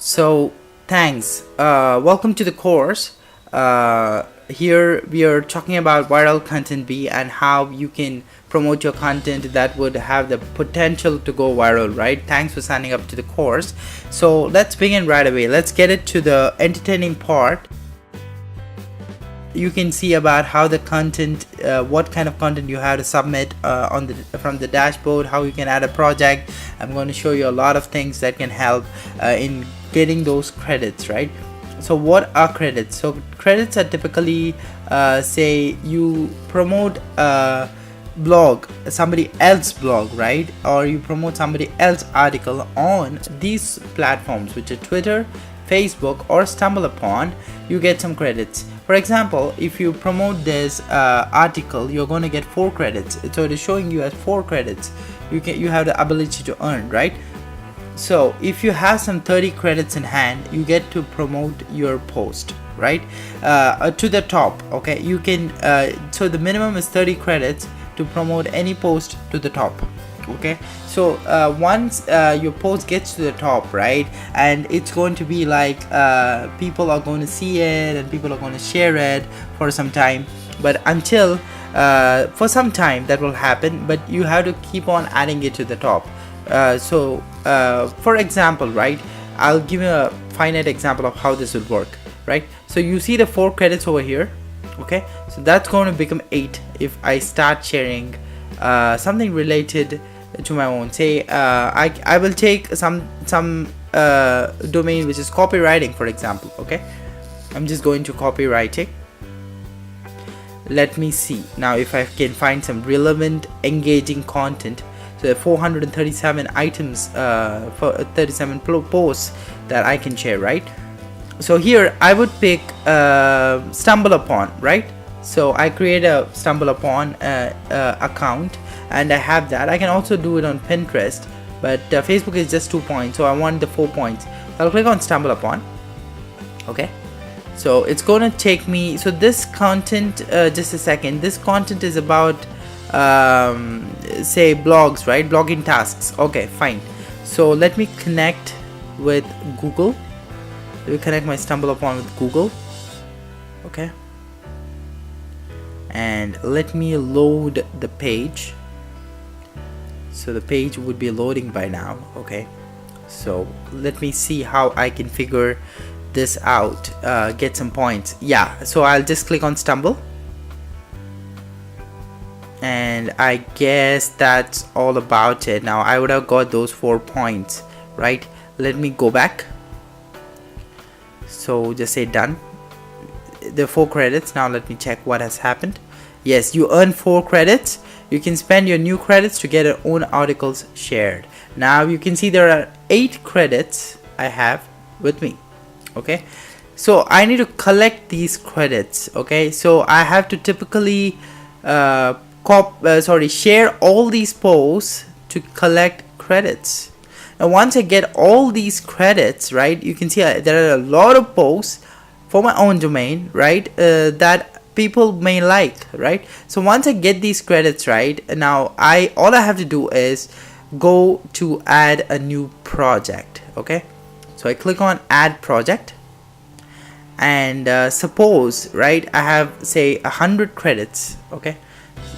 So thanks. Welcome to the course. Here we are talking about viral content B and how you can promote your content that would have the potential to go viral, right? Thanks for signing up to the course. So let's begin right away. Let's get it to the entertaining part. You can see about how the content, what kind of content you have to submit from the dashboard, how you can add a project. I'm going to show you a lot of things that can help in getting those credits, right? So what are credits? So credits are typically say you promote a blog, somebody else blog, right? Or you promote somebody else article on these platforms, which are Twitter, Facebook, or StumbleUpon. You get some credits. For example, if you promote this article, you're going to get 4 credits. So it is showing you as 4 credits. You have the ability to earn, right? So if you have some 30 credits in hand, you get to promote your post, right? To the top. Okay, you can so the minimum is 30 credits to promote any post to the top. Okay, so once your post gets to the top, right, and it's going to be like people are going to see it and people are going to share it for some time, but until for some time that will happen, but you have to keep on adding it to the top. So for example, right, I'll give you a finite example of how this would work, right? So you see the 4 credits over here. Okay, so that's going to become 8 if I start sharing something related to my own. Say I will take some domain which is copywriting, for example. Okay, I'm just going to copywriting. Let me see now if I can find some relevant, engaging content. So 437 items for 37 posts that I can share, right? So here I would pick StumbleUpon, right? So I create a StumbleUpon account, and I have that. I can also do it on Pinterest, but Facebook is just 2 points, so I want the 4 points. I'll click on StumbleUpon. Okay, so it's gonna take me. So this content, just a second. This content is about say blogs, right? Blogging tasks. Okay, fine. So let me connect with Google. Let me connect my StumbleUpon with Google. Okay, and let me load the page. So the page would be loading by now. Okay, so let me see how I can figure this out, get some points. Yeah, so I'll just click on Stumble, and I guess that's all about it. Now I would have got those 4 points, right? Let me go back. So just say done. The 4 credits. Now let me check what has happened. Yes, you earn 4 credits. You can spend your new credits to get your own articles shared. Now you can see there are 8 credits I have with me. Okay, so I need to collect these credits. Okay, so I have to typically share all these posts to collect credits. Now once I get all these credits, right, you can see there are a lot of posts for my own domain, right, that people may like, right? So once I get these credits, right, now all I have to do is go to add a new project. Okay, so I click on add project, and suppose, right, I have say 100 credits. Okay,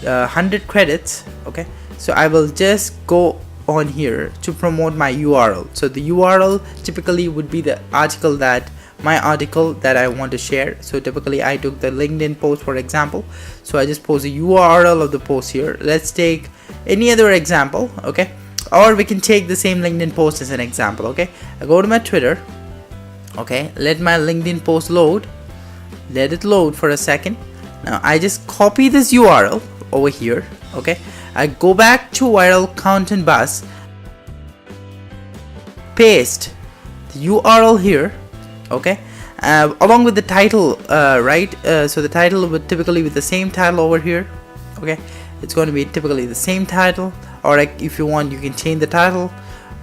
100 credits. Okay, so I will just go on here to promote my URL. So the URL typically would be the article that I want to share. So typically I took the LinkedIn post, for example. So I just post the URL of the post here. Let's take any other example. Okay, or we can take the same LinkedIn post as an example. Okay, I go to my Twitter. Okay, let my LinkedIn post load. Let it load for a second. Now I just copy this URL over here. Okay, I go back to Viral Content Bus, paste the URL here. Okay, along with the title, right? So the title would typically be the same title over here. Okay, it's going to be typically the same title, or like if you want, you can change the title.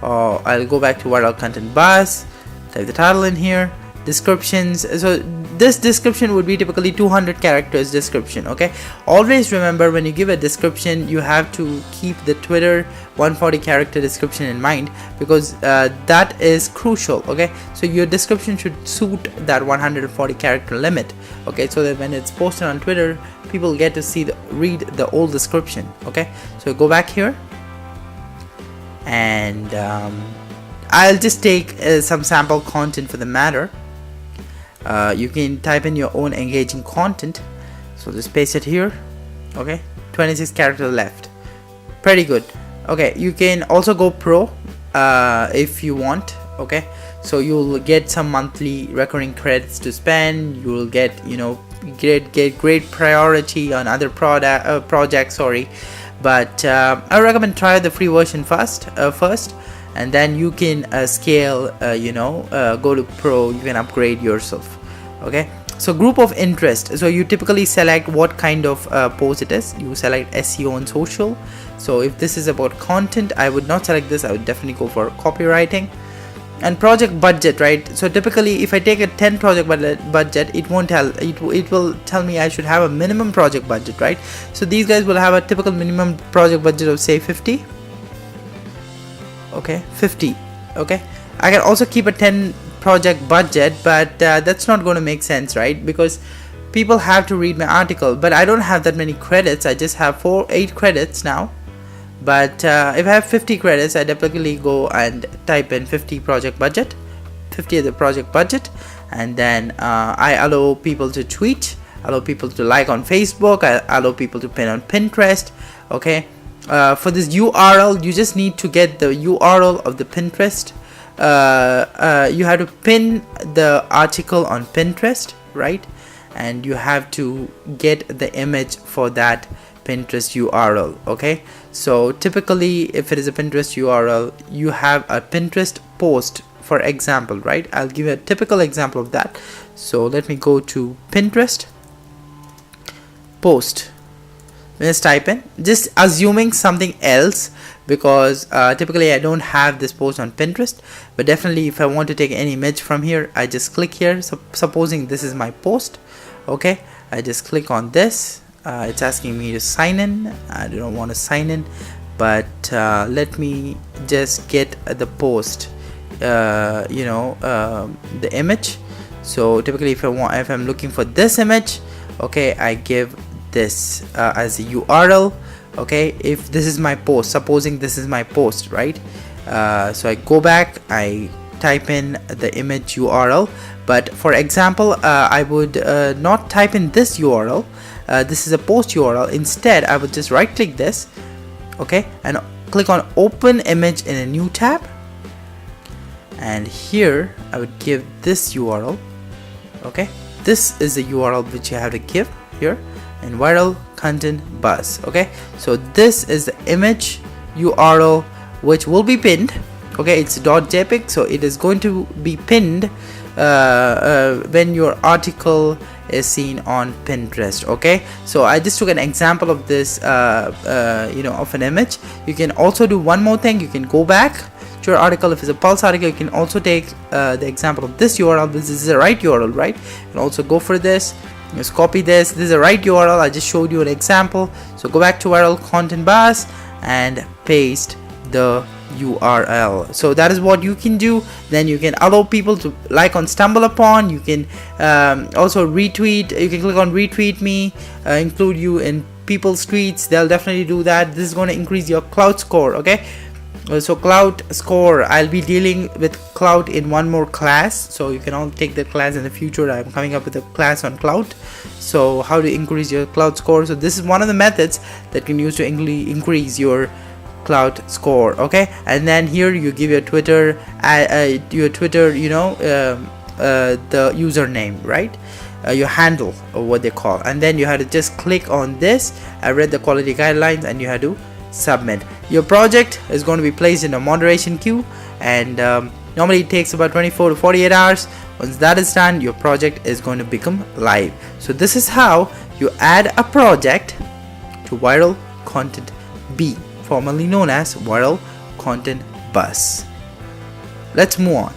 I'll go back to Viral Content Bus, type the title in here, descriptions. So this description would be typically 200 characters description. Okay, always remember, when you give a description, you have to keep the Twitter 140 character description in mind, because that is crucial. Okay, so your description should suit that 140 character limit. Okay, so that when it's posted on Twitter, people get to see read the old description. Okay, so go back here, and I'll just take some sample content for the matter. You can type in your own engaging content, so just paste it here. Okay, 26 characters left, pretty good. Okay, you can also go pro if you want. Okay, so you'll get some monthly recurring credits to spend. You will get, you know, get great priority on other projects. Sorry, but I recommend try the free version first, and then you can scale. Go to pro. You can upgrade yourself. Okay, so group of interest. So you typically select what kind of post it is. You select SEO and social. So if this is about content, I would not select this. I would definitely go for copywriting. And project budget, right? So typically if I take a 10 project budget, it won't tell, it will tell me I should have a minimum project budget, right? So these guys will have a typical minimum project budget of say 50. Okay, 50. Okay, I can also keep a 10 project budget, but that's not going to make sense, right? Because people have to read my article, but I don't have that many credits. I just have 8 credits now. But if I have 50 credits, I typically go and type in 50 project budget, 50 of the project budget, and then I allow people to tweet, allow people to like on Facebook, I allow people to pin on Pinterest. Okay, for this URL, you just need to get the URL of the Pinterest. You have to pin the article on Pinterest, right? And you have to get the image for that Pinterest URL. Okay, so typically if it is a Pinterest URL, you have a Pinterest post, for example, right? I'll give you a typical example of that. So let me go to Pinterest post. Let's type in, just assuming something else, because typically I don't have this post on Pinterest, but definitely if I want to take any image from here, I just click here. So supposing this is my post. Okay, I just click on this. It's asking me to sign in. I don't want to sign in, but let me just get the post, the image. So typically if I'm looking for this image, okay, I give this as a URL. Okay, if this is my post, supposing this is my post, right? So I go back, I type in the image URL, but for example, I would not type in this URL. This is a post URL. Instead, I would just right click this, okay, and click on open image in a new tab, and here I would give this URL. Okay, this is the URL which you have to give here, and viral content buzz. Okay, so this is the image URL which will be pinned. Okay, it's .jpg, so it is going to be pinned when your article is seen on Pinterest. Okay, so I just took an example of this of an image. You can also do one more thing. You can go back to your article. If it's a Pulse article, you can also take the example of this URL. This is the right URL, right? And also go for this, just copy this. This is the right URL. I just showed you an example. So go back to viral content buzz and paste the URL. So that is what you can do. Then you can allow people to like on StumbleUpon. You can also retweet. You can click on retweet me, include you in people's tweets. They'll definitely do that. This is going to increase your cloud score. Okay, so cloud score, I'll be dealing with cloud in one more class, so you can all take that class in the future. I'm coming up with a class on cloud, so how to increase your cloud score. So this is one of the methods that can use to increase your cloud score. Okay, and then here you give your Twitter the username, right? Your handle, or what they call, and then you have to just click on this. I read the quality guidelines, and you have to submit. Your project is going to be placed in a moderation queue, and normally it takes about 24 to 48 hours. Once that is done, your project is going to become live. So this is how you add a project to Viral Content B, formerly known as Viral Content Buzz. Let's move on.